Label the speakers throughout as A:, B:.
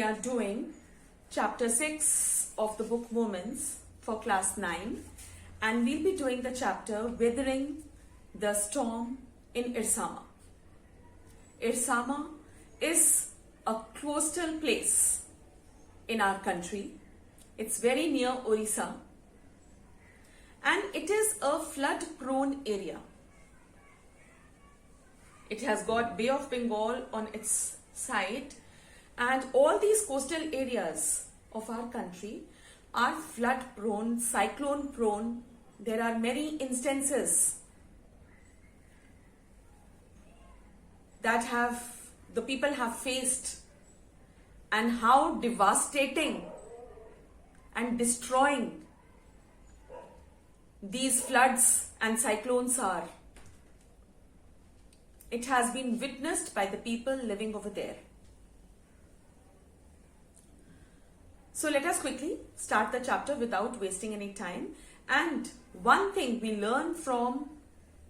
A: we are doing chapter 6 of the book Moments for class 9, and we'll be doing the chapter Weathering the Storm in Irsama. Irsama is a coastal place in our country. It's very near Orissa and it is a flood prone area. It has got Bay of Bengal on its side, and all these coastal areas of our country are flood prone, cyclone prone. There are many instances that the people have faced, and how devastating and destroying these floods and cyclones are. It has been witnessed by the people living over there. So let us quickly start the chapter without wasting any time. And one thing we learn from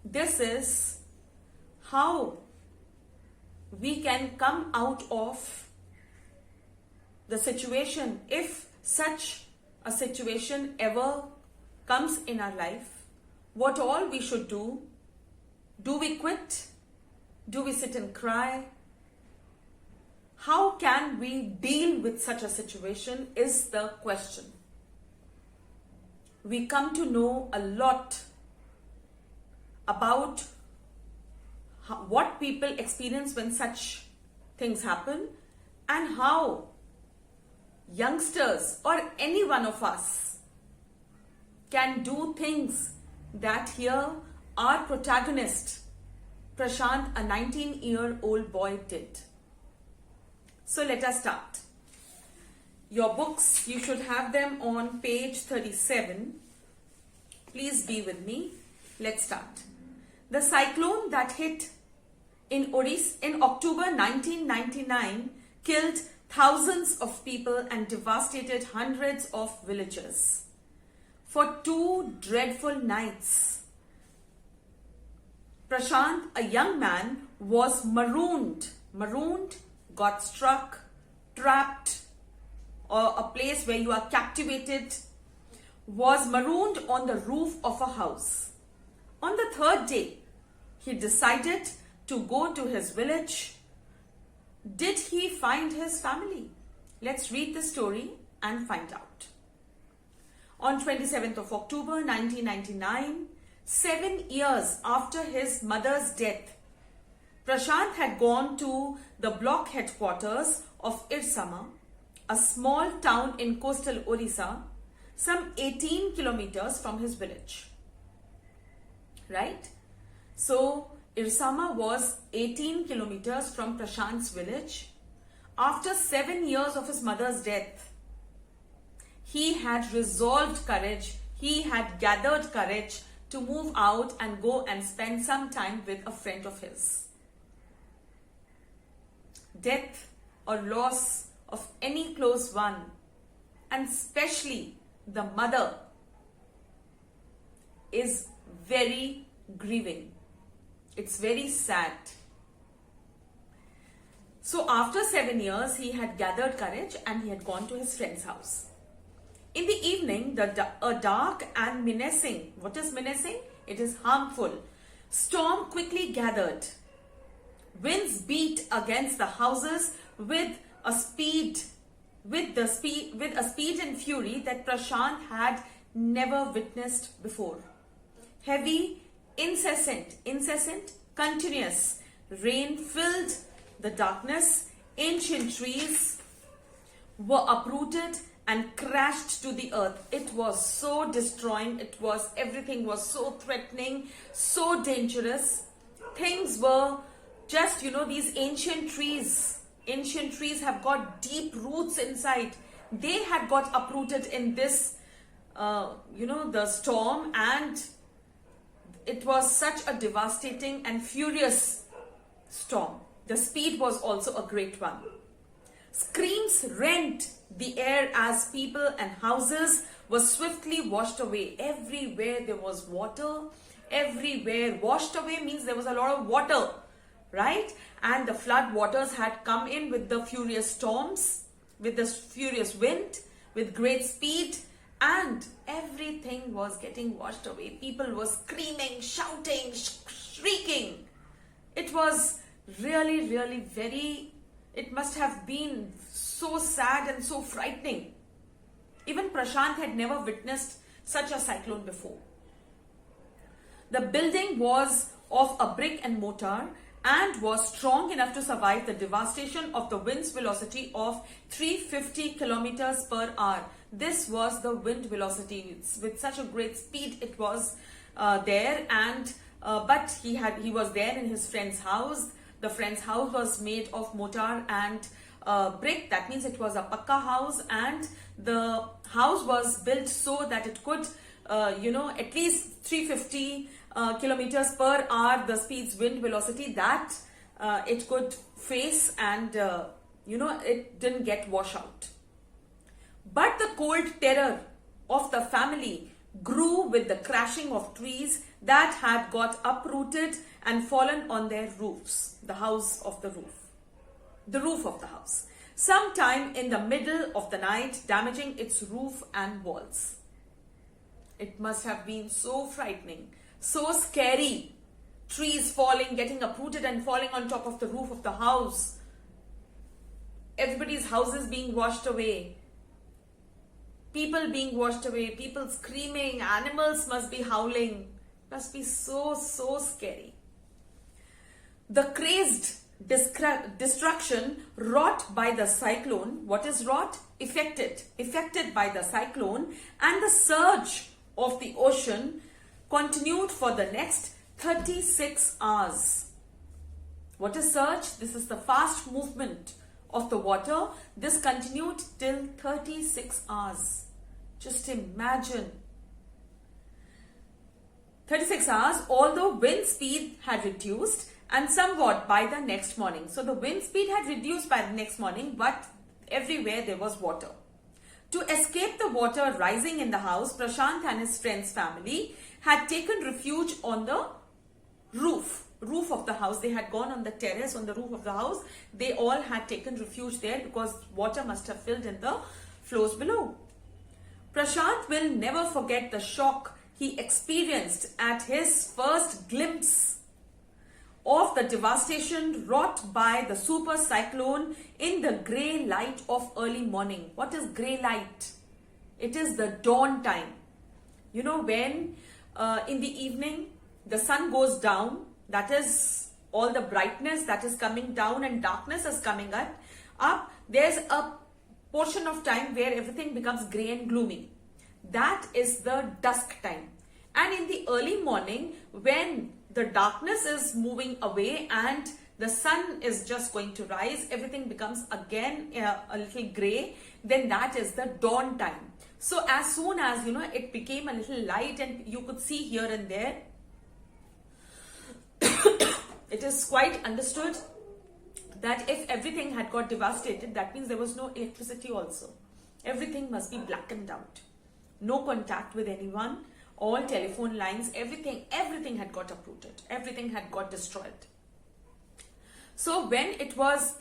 A: this is how we can come out of the situation if such a situation ever comes in our life. What all we should do? Do we quit? Do we sit and cry? How can we deal with such a situation is the question. We come to know a lot about what people experience when such things happen, and how youngsters or any one of us can do things that here our protagonist Prashant, a 19-year-old boy, did. So let us start. Your books, you should have them on page 37. Please be with me. Let's start. The cyclone that hit in Odisha in October 1999 killed thousands of people and devastated hundreds of villages. For 2 dreadful nights, Prashant, a young man, was marooned, got struck, trapped, or a place where you are captivated, was marooned on the roof of a house. On the 3rd day, he decided to go to his village. Did he find his family? Let's read the story and find out. On 27th of October 1999, 7 years after his mother's death, Prashant had gone to the block headquarters of Irsama, a small town in coastal Orissa, some 18 kilometers from his village. Right? So, Irsama was 18 kilometers from Prashant's village. After 7 years of his mother's death, he had resolved courage, he had gathered courage to move out and go and spend some time with a friend of his. Death or loss of any close one, and especially the mother, is very grieving. It's very sad. So after 7 years, he had gathered courage and he had gone to his friend's house. In the evening, a dark and menacing, what is menacing? It is harmful, storm quickly gathered. Winds beat against the houses with a speed and fury that Prashant had never witnessed before. Heavy, incessant, continuous rain filled the darkness. Ancient trees were uprooted and crashed to the earth. It was so destroying. Everything was so threatening, so dangerous. Things were just, these ancient trees have got deep roots inside. They had got uprooted in this, the storm, and it was such a devastating and furious storm. The speed was also a great one. Screams rent the air as people and houses were swiftly washed away. Everywhere there was water. Everywhere. Washed away means there was a lot of water, right? And the flood waters had come in with the furious storms. with this furious wind, with great speed, and everything was getting washed away. People were screaming, shouting, shrieking. It was really, really it must have been so sad and so frightening. Even Prashant had never witnessed such a cyclone before. The building was of a brick and mortar and was strong enough to survive the devastation of the wind's velocity of 350 kilometers per hour. This was the wind velocity. With such a great speed it was there, and but he was there in his friend's house. The friend's house was made of mortar and brick. That means it was a pakka house, and the house was built so that it could at least 350 kilometers per hour, the speed's wind velocity that it could face, and it didn't get washed out. But the cold terror of the family grew with the crashing of trees that had got uprooted and fallen on their roofs, the roof of the house, sometime in the middle of the night, damaging its roof and walls. It must have been so frightening, so scary. Trees falling, getting uprooted and falling on top of the roof of the house. Everybody's houses being washed away. People being washed away, people screaming, animals must be howling. Must be so, so scary. The crazed destruction wrought by the cyclone, what is wrought? Effected by the cyclone, and the surge of the ocean continued for the next 36 hours. What is surge? This is the fast movement of the water. This continued till 36 hours. Just imagine. 36 hours, although wind speed had reduced and somewhat by the next morning. So the wind speed had reduced by the next morning, but everywhere there was water. To escape the water rising in the house, Prashant and his friend's family had taken refuge on the roof of the house. They had gone on the terrace on the roof of the house. They all had taken refuge there because water must have filled in the floors below. Prashant will never forget the shock he experienced at his first glimpse of the devastation wrought by the super cyclone in the grey light of early morning. What is grey light? It is the dawn time. You know, when in the evening the sun goes down, that is all the brightness that is coming down and darkness is coming up. There's a portion of time where everything becomes grey and gloomy. That is the dusk time. And in the early morning, when the darkness is moving away and the sun is just going to rise, everything becomes again a little grey, then that is the dawn time. So as soon as it became a little light and you could see here and there, it is quite understood that if everything had got devastated, that means there was no electricity also. Everything must be blackened out. No contact with anyone. All telephone lines, everything had got uprooted. Everything had got destroyed. So when it was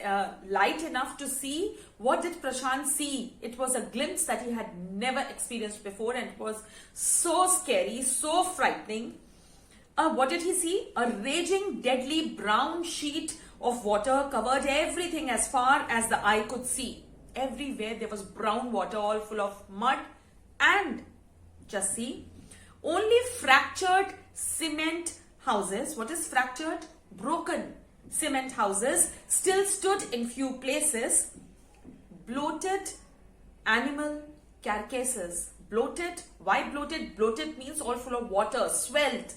A: light enough to see, what did Prashant see? It was a glimpse that he had never experienced before, and it was so scary, so frightening. What did he see? A raging, deadly brown sheet of water covered everything as far as the eye could see. Everywhere there was brown water, all full of mud, and just see, only fractured cement houses. What is fractured? Broken cement houses still stood in few places. Bloated animal carcasses. Bloated. Why bloated? Bloated means all full of water, swelled.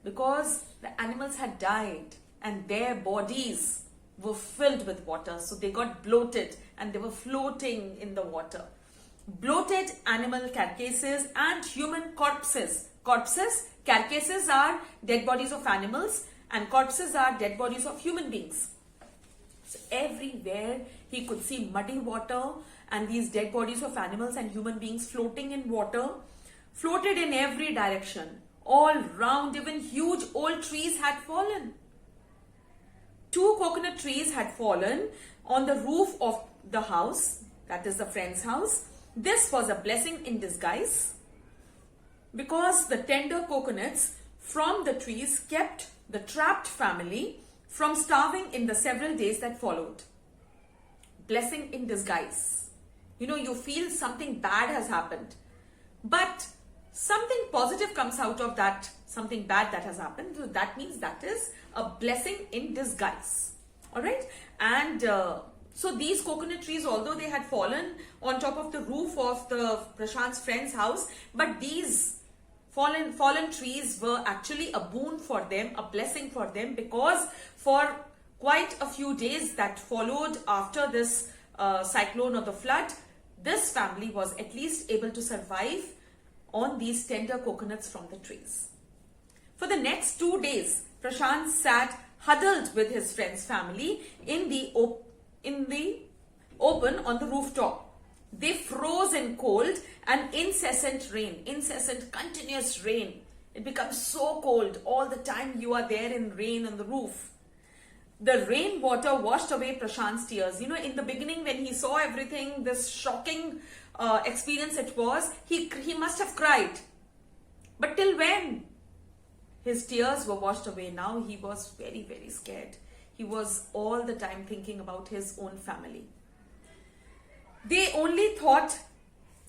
A: Because the animals had died and their bodies were filled with water. So they got bloated and they were floating in the water. Bloated animal carcasses and human corpses. Carcasses are dead bodies of animals and corpses are dead bodies of human beings. So everywhere he could see muddy water and these dead bodies of animals and human beings floating in water, floated in every direction. All round, even huge old trees had fallen. 2 coconut trees had fallen on the roof of the house, that is the friend's house. This was a blessing in disguise, because the tender coconuts from the trees kept the trapped family from starving in the several days that followed. Blessing in disguise. You feel something bad has happened, but something positive comes out of that, something bad that has happened. So that means that is a blessing in disguise. All right. And so these coconut trees, although they had fallen on top of the roof of the Prashant's friend's house, but these fallen trees were actually a boon for them, a blessing for them, because for quite a few days that followed after this cyclone or the flood, this family was at least able to survive on these tender coconuts from the trees. For the next 2 days, Prashant sat huddled with his friend's family in the open on the rooftop. They froze in cold and incessant rain, incessant continuous rain. It becomes so cold all the time you are there in rain on the roof. The rainwater washed away Prashant's tears. In the beginning when he saw everything, this shocking experience it was, he must have cried. But till when? His tears were washed away. Now he was very, very scared. He was all the time thinking about his own family. The only thought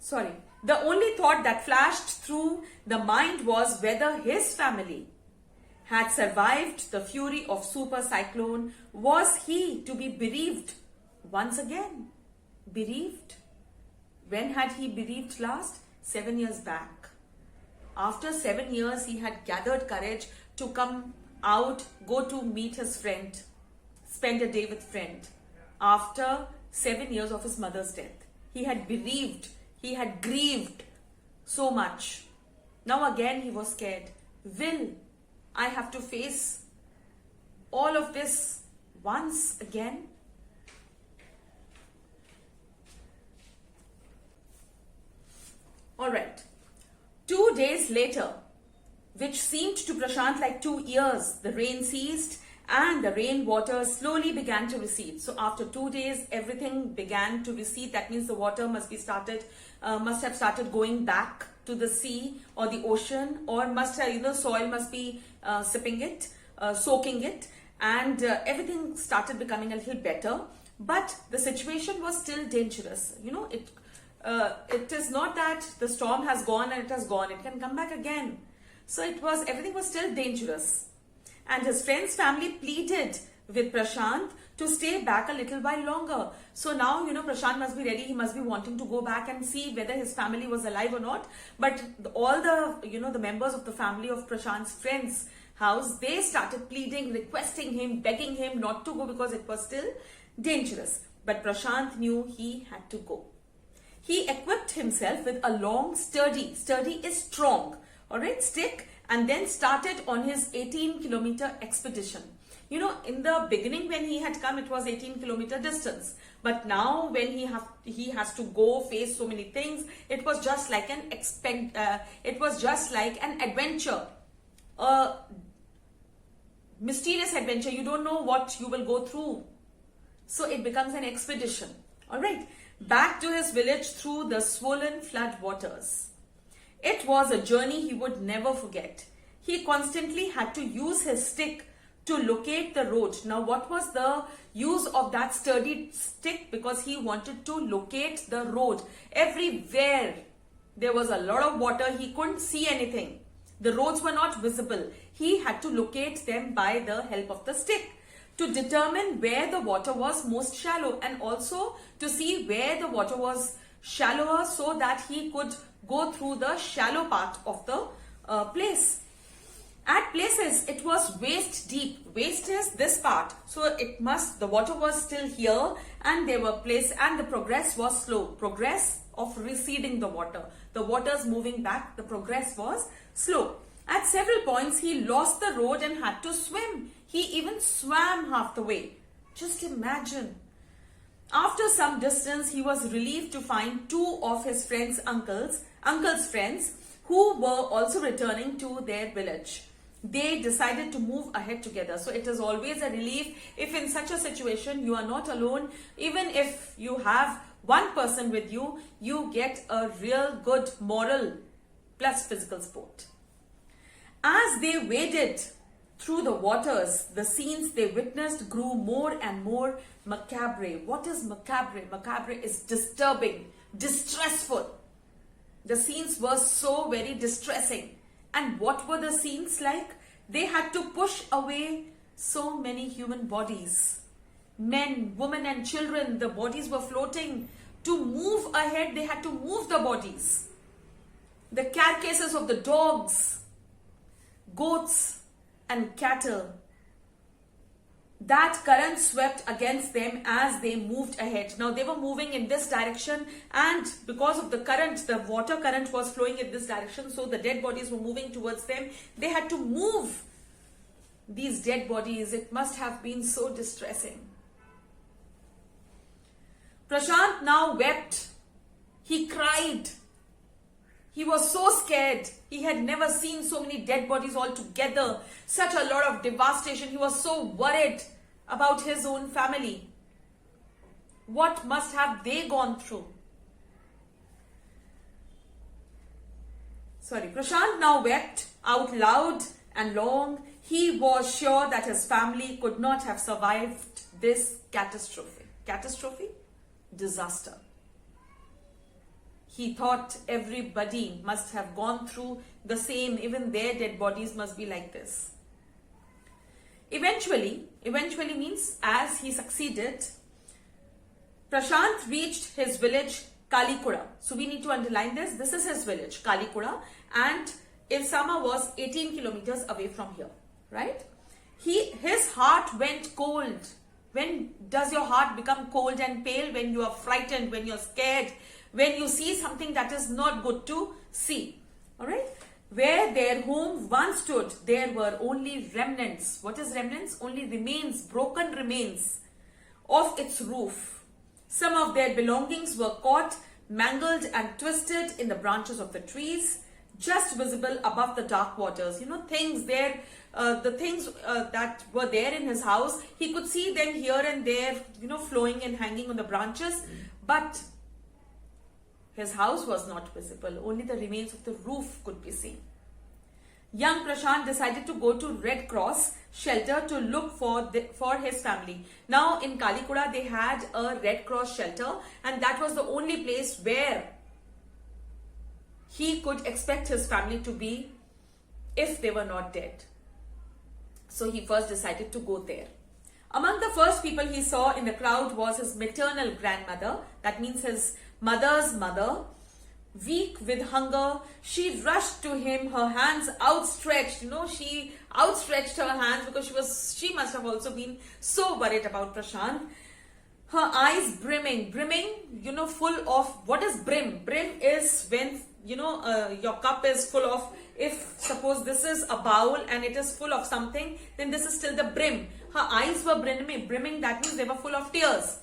A: that flashed through the mind was whether his family had survived the fury of super cyclone. Was he to be bereaved once again? Bereaved? When had he bereaved last? 7 years back. After 7 years, he had gathered courage to come out, go to meet his friend, spend a day with friend. After 7 years of his mother's death, he had bereaved, he had grieved so much. Now again he was scared. Will I have to face all of this once again? Alright. 2 days later, which seemed to Prashant like 2 years, the rain ceased and the rainwater slowly began to recede. So after 2 days, everything began to recede. That means the water must have started going back to the sea or the ocean, or soil must be soaking it, and everything started becoming a little better. But the situation was still dangerous. It is not that the storm has gone and it has gone. It can come back again. So everything was still dangerous. And his friend's family pleaded with Prashant to stay back a little while longer. So now, Prashant must be ready. He must be wanting to go back and see whether his family was alive or not. But all the members of the family of Prashant's friend's house, they started pleading, requesting him, begging him not to go because it was still dangerous. But Prashant knew he had to go. He equipped himself with a long, sturdy is strong, stick, and then started on his 18-kilometer expedition. In the beginning when he had come, it was 18-kilometer distance. But now when he has to go face so many things, it was just like an adventure, a mysterious adventure. You don't know what you will go through. So it becomes an expedition. Alright. Back to his village through the swollen flood waters. It was a journey he would never forget. He constantly had to use his stick to locate the road. Now, what was the use of that sturdy stick? Because he wanted to locate the road. Everywhere there was a lot of water. He couldn't see anything. The roads were not visible. He had to locate them by the help of the stick to determine where the water was most shallow, and also to see where the water was shallower so that he could go through the shallow part of the place. At places, it was waist deep. Waist is this part. So the water was still here, and there were places, and the progress was slow. Progress of receding the water. The water's moving back. The progress was slow. At several points, he lost the road and had to swim. He even swam half the way. Just imagine. After some distance, he was relieved to find two of his uncle's friends, who were also returning to their village. they decided to move ahead together. So it is always a relief if in such a situation you are not alone. Even if you have one person with you, you get a real good moral plus physical support. As they waded through the waters, the scenes they witnessed grew more and more macabre. What is macabre? Macabre is disturbing, distressful. The scenes were so very distressing. And what were the scenes like? They had to push away so many human bodies. Men, women and children, the bodies were floating. To move ahead, they had to move the bodies. The carcasses of the dogs, goats and cattle. That current swept against them as they moved ahead. Now they were moving in this direction, and because of the current, the water current was flowing in this direction, so the dead bodies were moving towards them. They had to move these dead bodies. It must have been so distressing. Prashant now wept. He cried. He was so scared. He had never seen so many dead bodies all together. Such a lot of devastation. He was so worried about his own family. What must have they gone through? Prashant now wept out loud and long. He was sure that his family could not have survived this catastrophe. Catastrophe? Disaster. He thought everybody must have gone through the same, even their dead bodies must be like this. Eventually means as he succeeded, Prashant reached his village Kalikuda. So we need to underline this. This is his village, Kalikuda, and Irsama was 18 kilometers away from here, right? His heart went cold. When does your heart become cold and pale? When you are frightened, when you're scared, when you see something that is not good to see. Alright? Where their home once stood, there were only remnants. What is remnants? Only remains, broken remains of its roof. Some of their belongings were caught, mangled and twisted in the branches of the trees, just visible above the dark waters. You know, things there, the things that were there in his house, he could see them here and there, you know, flowing and hanging on the branches, but his house was not visible. Only the remains of the roof could be seen. Young Prashant decided to go to Red Cross shelter to look for his family. Now in Kalikuda they had a Red Cross shelter, and that was the only place where he could expect his family to be if they were not dead. So he first decided to go there. Among the first people he saw in the crowd was his maternal grandmother, that means his mother's mother. Weak with hunger, she rushed to him, her hands outstretched. You know, she outstretched her hands because she must have also been so worried about Prashant. Her eyes brimming, you know, full of, what is brim? Brim is when, you know, your cup is full of, if suppose this is a bowl and it is full of something, then this is still the brim. Her eyes were brimming, that means they were full of tears,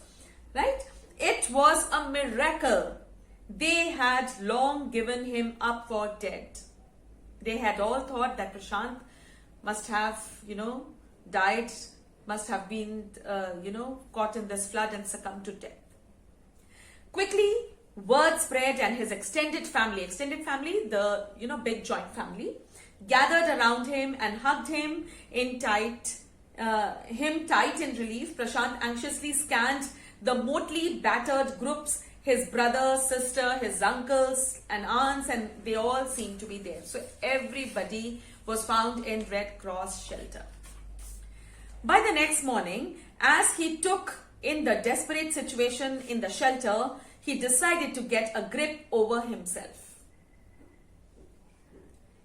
A: right? It was a miracle. They had long given him up for dead. They had all thought that Prashant must have, you know, died, must have been, you know, caught in this flood and succumbed to death. Quickly, word spread and his extended family, the, you know, big joint family, gathered around him and hugged him tight in relief. Prashant anxiously scanned the motley battered groups, his brother, sister, his uncles and aunts, and they all seemed to be there. So everybody was found in Red Cross shelter. By the next morning, as he took in the desperate situation in the shelter, he decided to get a grip over himself.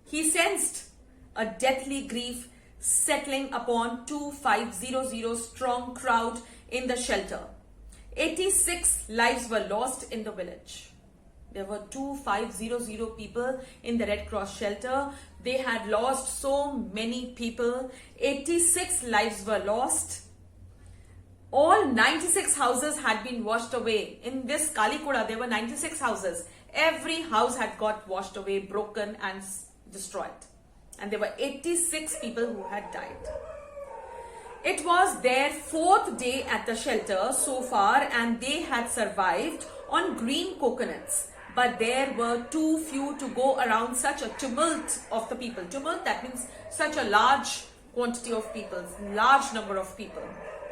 A: He sensed a deathly grief settling upon 2500 strong crowd in the shelter. 86 lives were lost in the village. There were 2500 people in the Red Cross shelter. They had lost so many people. 86 lives were lost. All 96 houses had been washed away. In this Kalikuda, there were 96 houses. Every house had got washed away, broken and destroyed. and there were 86 people who had died. It was their 4th day at the shelter so far, and they had survived on green coconuts. But there were too few to go around such a tumult of the people. Tumult, that means such a large quantity of people, large number of people.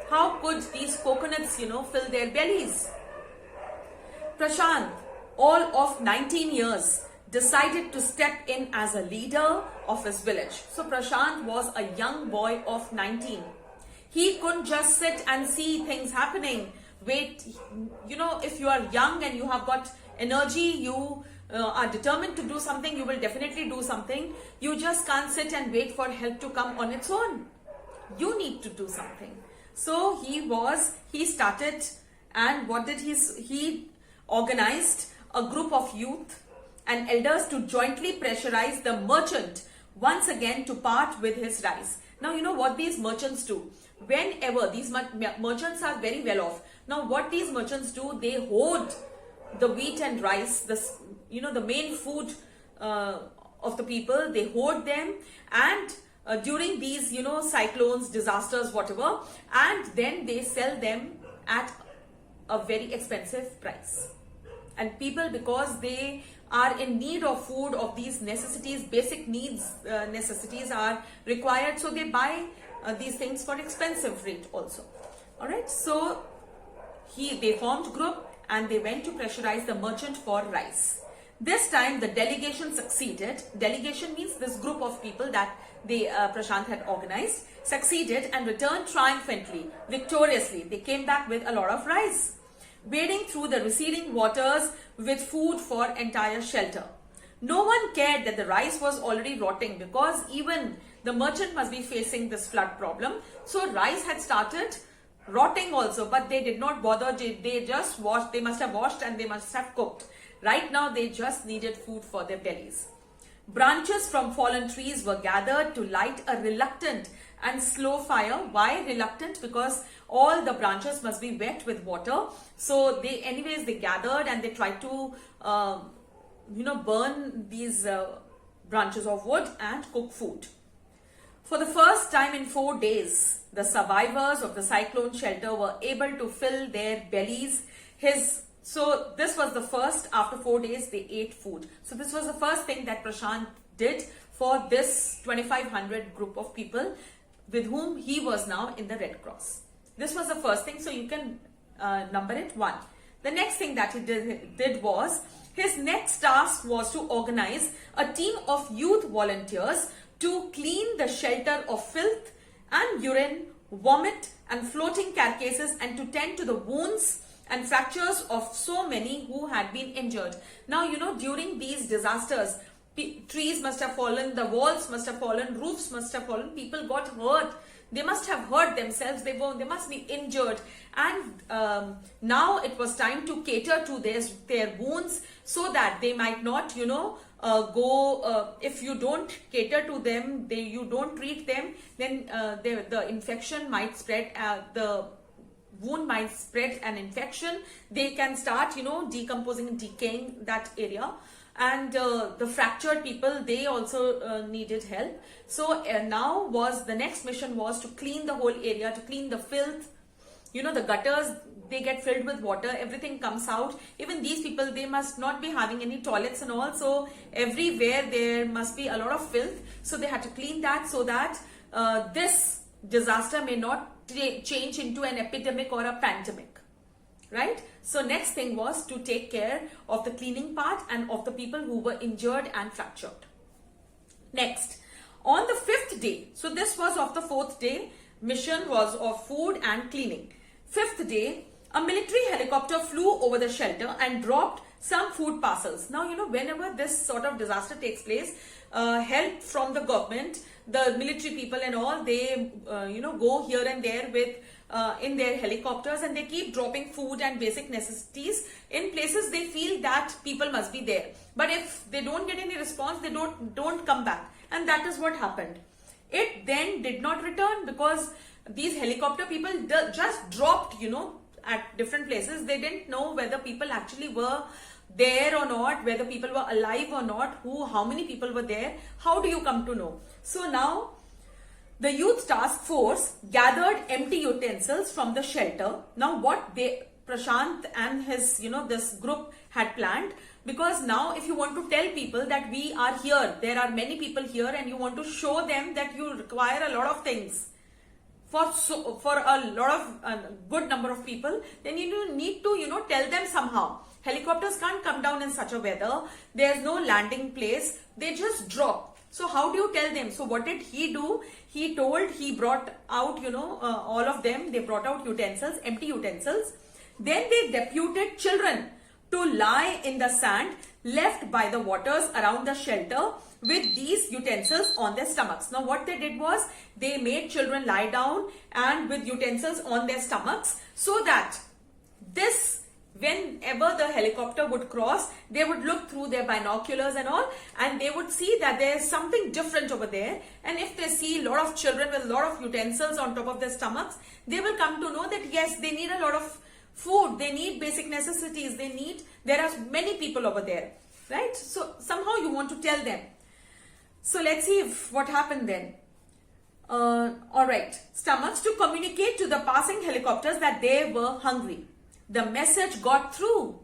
A: How could these coconuts, fill their bellies? Prashant, all of 19 years, decided to step in as a leader of his village. So Prashant was a young boy of 19. He couldn't just sit and see things happening. Wait, if you are young and you have got energy, you are determined to do something, you will definitely do something. You just can't sit and wait for help to come on its own. You need to do something. So he started, and what did he organized a group of youth and elders to jointly pressurize the merchant once again to part with his rice. Now, you know what these merchants do? Whenever these merchants are very well off. Now, what these merchants do, they hoard the wheat and rice, the main food of the people. They hoard them, and during these, cyclones, disasters, whatever, and then they sell them at a very expensive price. And people, because they are in need of food, of these necessities, basic needs, necessities are required, so they buy these things for expensive rate also. All right, so they formed group and they went to pressurize the merchant for rice. This time the delegation succeeded. Delegation means this group of people that Prashant had organized succeeded and returned triumphantly, victoriously. They came back with a lot of rice, wading through the receding waters with food for entire shelter. No one cared that the rice was already rotting, because even the merchant must be facing this flood problem. So rice had started rotting also, but they did not bother. They just washed. They must have washed and they must have cooked. Right now they just needed food for their bellies. Branches from fallen trees were gathered to light a reluctant and slow fire. Why reluctant? Because all the branches must be wet with water. So they gathered and they tried to burn these branches of wood and cook food. For the first time in 4 days, the survivors of the cyclone shelter were able to fill their bellies. So this was the first, after 4 days they ate food. So this was the first thing that Prashant did for this 2,500 group of people with whom he was now in the Red Cross. This was the first thing, so you can number it 1. The next thing that he did was, his next task was to organize a team of youth volunteers to clean the shelter of filth and urine, vomit and floating carcasses, and to tend to the wounds and fractures of so many who had been injured. Now, during these disasters, trees must have fallen, the walls must have fallen, roofs must have fallen, people got hurt. They must have hurt themselves, they must be injured. And now it was time to cater to their wounds, so that they might not, if you don't cater to them, you don't treat them, then the infection might spread, the wound might spread an infection. They can start, decomposing and decaying that area. And the fractured people, they also needed help. So now the next mission was to clean the whole area, to clean the filth. The gutters, they get filled with water, everything comes out. Even these people, they must not be having any toilets and all. So everywhere there must be a lot of filth. So they had to clean that, so that this disaster may not change into an epidemic or a pandemic. Right? So next thing was to take care of the cleaning part and of the people who were injured and fractured. Next, on the 5th day, so this was of the 4th day, mission was of food and cleaning. 5th day, a military helicopter flew over the shelter and dropped some food parcels. Now, whenever this sort of disaster takes place, help from the government, the military people and all, they, go here and there with in their helicopters, and they keep dropping food and basic necessities in places they feel that people must be there. But if they don't get any response, they don't come back. And that is what happened. It then did not return, because these helicopter people just dropped, at different places. They didn't know whether people actually were there or not, whether people were alive or not, how many people were there, how do you come to know? So now the youth task force gathered empty utensils from the shelter. Now what Prashant and his, this group had planned, because now if you want to tell people that we are here, there are many people here, and you want to show them that you require a lot of things for a lot of good number of people, then you need to, tell them somehow. Helicopters can't come down in such a weather. There's no landing place. They just drop. So how do you tell them? So what did he do? He brought out, all of them. They brought out utensils, empty utensils. Then they deputed children to lie in the sand left by the waters around the shelter with these utensils on their stomachs. Now what they did was they made children lie down and with utensils on their stomachs, so that whenever the helicopter would cross, they would look through their binoculars and all, and they would see that there's something different over there. And if they see a lot of children with a lot of utensils on top of their stomachs, they will come to know that yes, they need a lot of food, they need basic necessities, there are many people over there, right? So somehow you want to tell them. So let's see what happened then. Alright, stomachs to communicate to the passing helicopters that they were hungry. The message got through,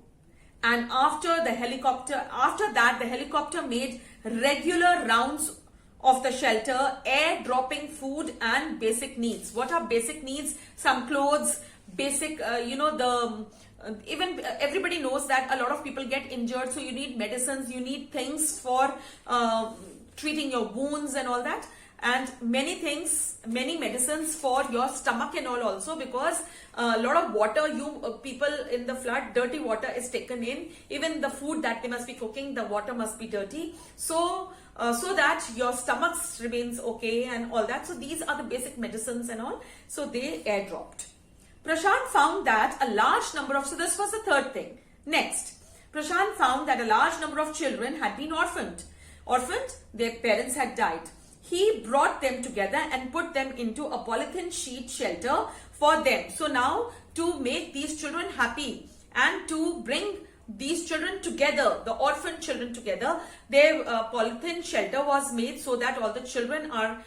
A: and after that the helicopter made regular rounds of the shelter, air dropping food and basic needs. What are basic needs? Some clothes, basic, even everybody knows that a lot of people get injured, so you need medicines, you need things for treating your wounds and all that, and many medicines for your stomach and all also, because a lot of water, people in the flood, dirty water is taken in. Even the food that they must be cooking, the water must be dirty, so that your stomach remains okay and all that. So these are the basic medicines and all, so they airdropped. Prashant found that a large number of, so this was the third thing. Next, Prashant found that a large number of children had been orphaned, their parents had died. He brought them together and put them into a polythene sheet shelter for them. So now, to make these children happy and to bring these children together, the orphan children together, their polythene shelter was made so that all the children are,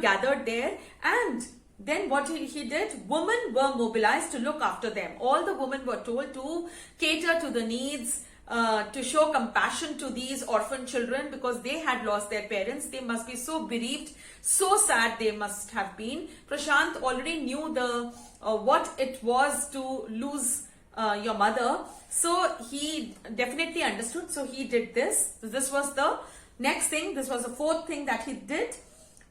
A: gathered there. And then what he did, women were mobilized to look after them. All the women were told to cater to the needs, to show compassion to these orphan children, because they had lost their parents. They must be so bereaved, so sad they must have been. Prashant already knew what it was to lose your mother, so he definitely understood. So he did this. This was the next thing. This was the fourth thing that he did.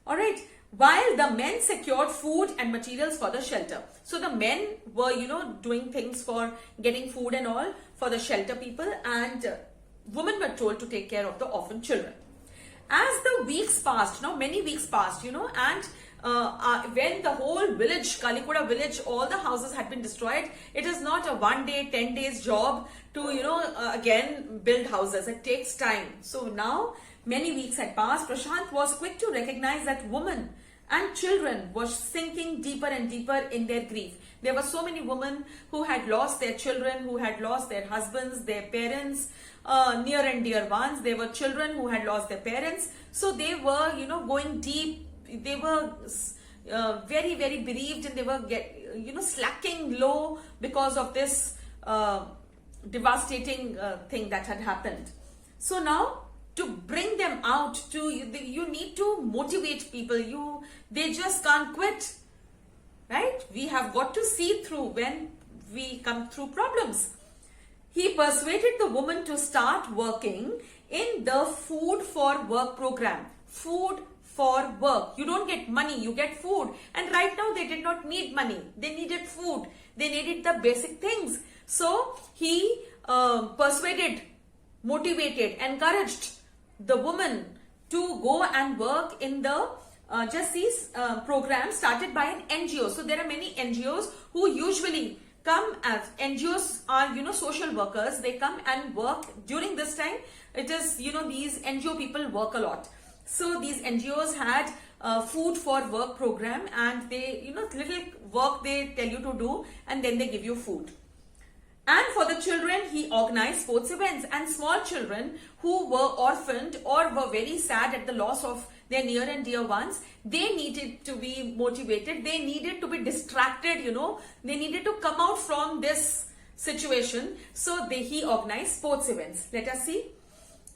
A: All right. While the men secured food and materials for the shelter. So the men were, doing things for getting food and all for the shelter people, and women were told to take care of the orphan children. As the weeks passed, many weeks passed, and when the whole village, Kalikuda village, all the houses had been destroyed, it is not a 1 day, 10 days job to, again build houses. It takes time. So now many weeks had passed. Prashant was quick to recognize that women and children were sinking deeper and deeper in their grief. There were so many women who had lost their children, who had lost their husbands, their parents, near and dear ones. There were children who had lost their parents. So they were, going deep. They were very, very bereaved, and they were slacking low because of this devastating thing that had happened. So now, to bring them out, you need to motivate people. They just can't quit, right? We have got to see through when we come through problems. He persuaded the woman to start working in the Food for Work program. Food for work. You don't get money, you get food. And right now they did not need money. They needed food. They needed the basic things. So he persuaded, motivated, encouraged the woman to go and work in the program started by an NGO. So there are many NGOs who usually come as NGOs are, social workers. They come and work during this time. It is, these NGO people work a lot. So these NGOs had Food for Work program, and they, little work they tell you to do, and then they give you food. And for the children, he organized sports events. And small children who were orphaned or were very sad at the loss of their near and dear ones, they needed to be motivated. They needed to be distracted, They needed to come out from this situation. So he organized sports events. Let us see.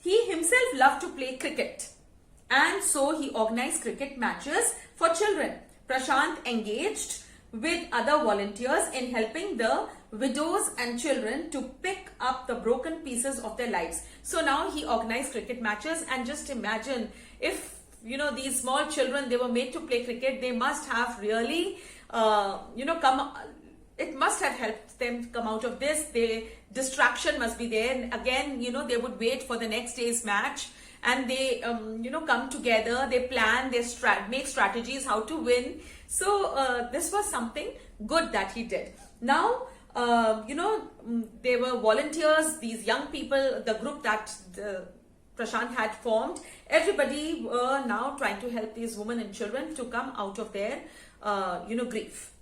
A: He himself loved to play cricket. And so he organized cricket matches for children. Prashant engaged with other volunteers in helping the widows and children to pick up the broken pieces of their lives. So now he organized cricket matches, and just imagine if these small children, they were made to play cricket, they must have really it must have helped them come out of this. Distraction must be there, and again they would wait for the next day's match, and they come together, they plan, they make strategies how to win. So this was something good that he did. Now they were volunteers, these young people, the group that Prashant had formed. Everybody were now trying to help these women and children to come out of their grief.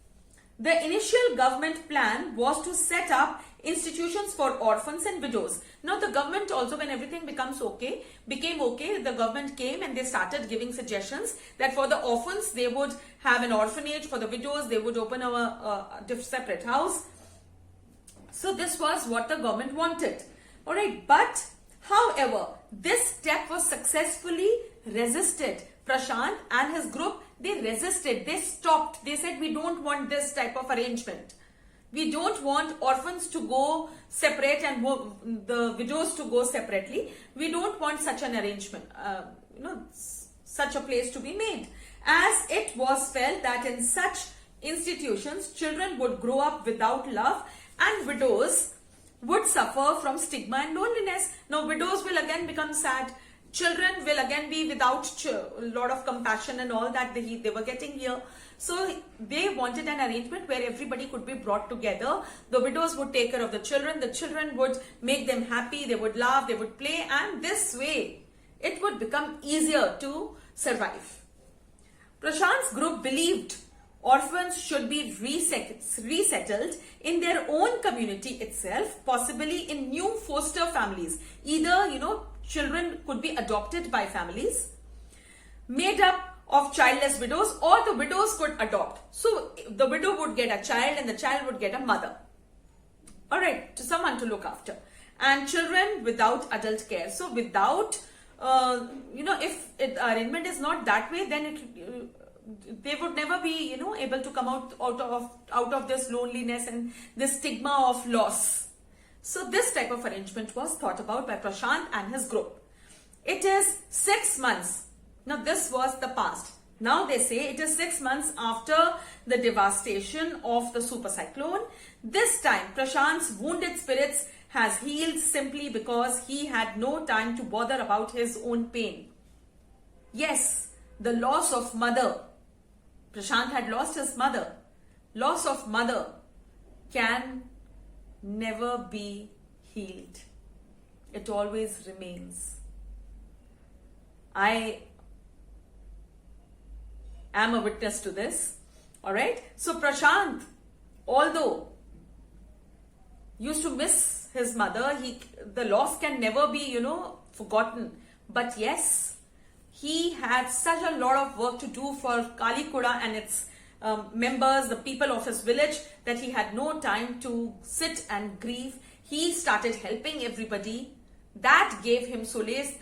A: The initial government plan was to set up institutions for orphans and widows. Now the government also, when everything became okay, the government came and they started giving suggestions that for the orphans, they would have an orphanage. For the widows, they would open a separate house. So this was what the government wanted. Alright, but however, this step was successfully resisted. Prashant and his group, they resisted, they stopped, they said, we don't want this type of arrangement. We don't want orphans to go separate and the widows to go separately. We don't want such an arrangement, such a place to be made. As it was felt that in such institutions, children would grow up without love and widows would suffer from stigma and loneliness. Now widows will again become sad. Children will again be without a lot of compassion and all that they were getting here. So they wanted an arrangement where everybody could be brought together. The widows would take care of the children would make them happy, they would laugh, they would play, and this way it would become easier to survive. Prashant's group believed orphans should be resettled in their own community itself, possibly in new foster families. Either, children could be adopted by families made up of childless widows, or the widows could adopt. So the widow would get a child and the child would get a mother. Alright, to someone to look after. And children without adult care. So without, if the arrangement is not that way, then they would never be, able to come out of this loneliness and this stigma of loss. So this type of arrangement was thought about by Prashant and his group. It is 6 months. Now this was the past. Now they say it is 6 months after the devastation of the super cyclone. This time Prashant's wounded spirits has healed simply because he had no time to bother about his own pain. Yes, the loss of mother. Prashant had lost his mother. Loss of mother can never be healed. It always remains. I am a witness to this. Alright. So Prashant, although used to miss his mother, the loss can never be, forgotten. But yes, he had such a lot of work to do for Kalikuda and its members, the people of his village, that he had no time to sit and grieve. He started helping everybody. That gave him solace,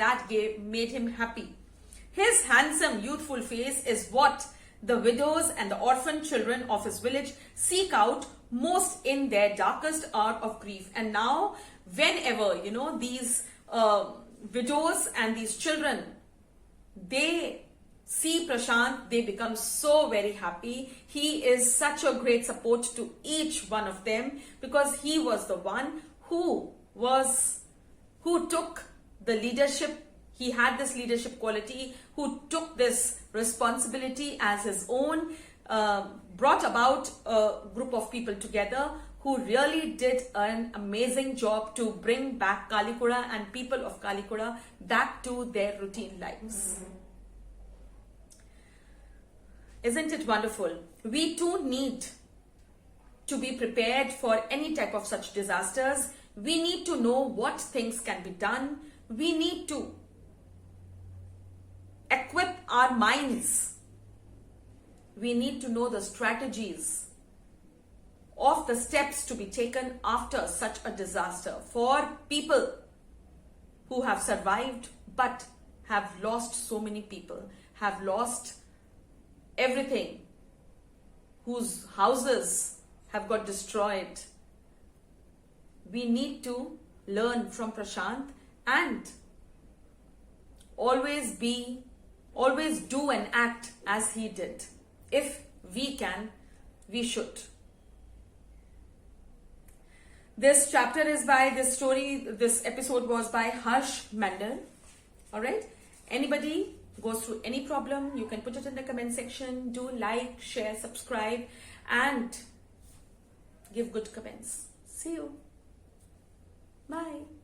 A: made him happy. His handsome, youthful face is what the widows and the orphan children of his village seek out most in their darkest hour of grief. And now, whenever, these widows and these children, they see Prashant, they become so very happy. He is such a great support to each one of them, because he was the one who took the leadership. He had this leadership quality, who took this responsibility as his own, brought about a group of people together who really did an amazing job to bring back Kalikuda and people of Kalikuda back to their routine lives. Isn't it wonderful? We too need to be prepared for any type of such disasters, we need to know what things can be done. We need to equip our minds. We need to know the strategies of the steps to be taken after such a disaster for people who have survived but have lost so many people, have lost everything, whose houses have got destroyed. We need to learn from Prashant and always do and act as he did. If we can, we should. This episode was by Harsh Mandal. Alright? Anybody goes through any problem, you can put it in the comment section. Do like, share, subscribe, and give good comments. See you. Bye.